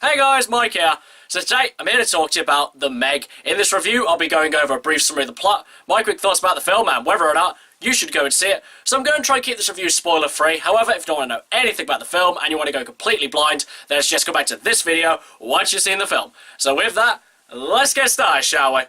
Hey guys, Mike here. So today, I'm here to talk to you about The Meg. In this review, I'll be going over a brief summary of the plot, my quick thoughts about the film, and whether or not you should go and see it. So I'm going to try and keep this review spoiler-free. However, if you don't want to know anything about the film, and you want to go completely blind, then just go back to this video once you've seen the film. So with that, let's get started, shall we?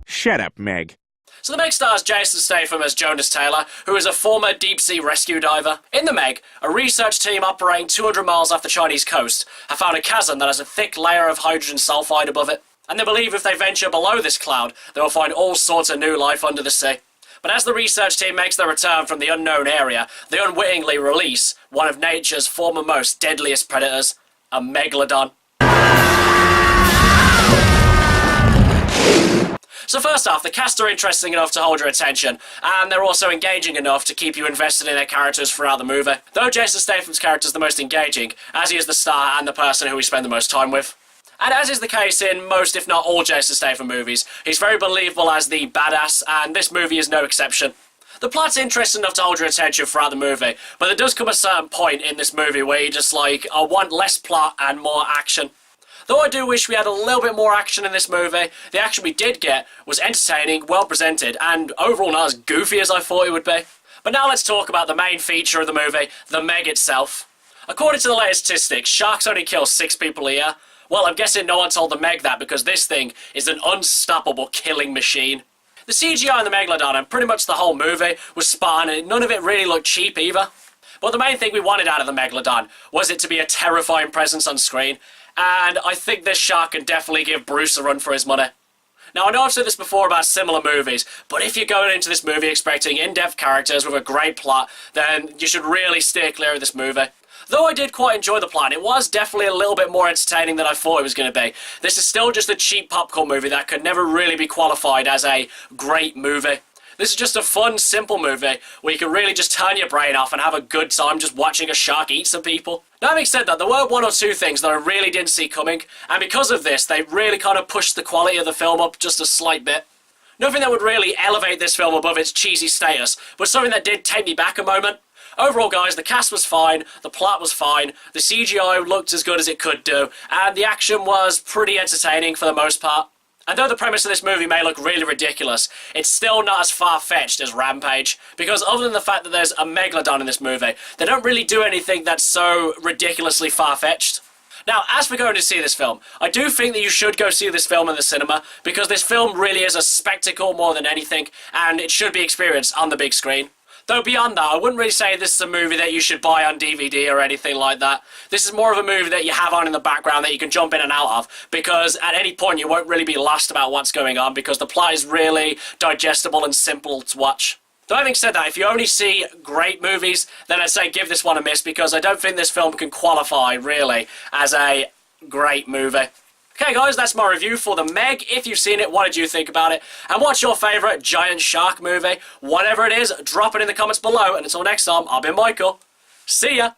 Shut up, Meg. So The Meg stars Jason Statham as Jonas Taylor, who is a former deep-sea rescue diver. In The Meg, a research team operating 200 miles off the Chinese coast have found a chasm that has a thick layer of hydrogen sulfide above it, and they believe if they venture below this cloud, they will find all sorts of new life under the sea. But as the research team makes their return from the unknown area, they unwittingly release one of nature's foremost deadliest predators, a megalodon. So first off, the cast are interesting enough to hold your attention, and they're also engaging enough to keep you invested in their characters throughout the movie. Though Jason Statham's character is the most engaging, as he is the star and the person who we spend the most time with. And as is the case in most, if not all, Jason Statham movies, he's very believable as the badass, and this movie is no exception. The plot's interesting enough to hold your attention throughout the movie, but there does come a certain point in this movie where you just like, I want less plot and more action. Though I do wish we had a little bit more action in this movie, the action we did get was entertaining, well presented, and overall not as goofy as I thought it would be. But now let's talk about the main feature of the movie, the Meg itself. According to the latest statistics, sharks only kill 6 people a year. Well, I'm guessing no one told the Meg that because this thing is an unstoppable killing machine. The CGI in the Megalodon and pretty much the whole movie was spot on, and none of it really looked cheap either. But the main thing we wanted out of the Megalodon was it to be a terrifying presence on screen. And I think this shark can definitely give Bruce a run for his money. Now, I know I've said this before about similar movies, but if you're going into this movie expecting in-depth characters with a great plot, then you should really steer clear of this movie. Though I did quite enjoy the plot, it was definitely a little bit more entertaining than I thought it was going to be. This is still just a cheap popcorn movie that could never really be qualified as a great movie. This is just a fun, simple movie where you can really just turn your brain off and have a good time just watching a shark eat some people. Now, having said that, there were one or two things that I really didn't see coming, and because of this, they really kind of pushed the quality of the film up just a slight bit. Nothing that would really elevate this film above its cheesy status, but something that did take me back a moment. Overall, guys, the cast was fine, the plot was fine, the CGI looked as good as it could do, and the action was pretty entertaining for the most part. And though the premise of this movie may look really ridiculous, it's still not as far-fetched as Rampage, because other than the fact that there's a megalodon in this movie, they don't really do anything that's so ridiculously far-fetched. Now, as for going to see this film, I do think that you should go see this film in the cinema, because this film really is a spectacle more than anything, and it should be experienced on the big screen. Though beyond that, I wouldn't really say this is a movie that you should buy on DVD or anything like that. This is more of a movie that you have on in the background that you can jump in and out of, because at any point you won't really be lost about what's going on, because the plot is really digestible and simple to watch. Though having said that, if you only see great movies, then I'd say give this one a miss, because I don't think this film can qualify, really, as a great movie. Okay guys, that's my review for The Meg. If you've seen it, what did you think about it? And what's your favourite giant shark movie? Whatever it is, drop it in the comments below. And until next time, I've been Michael. See ya!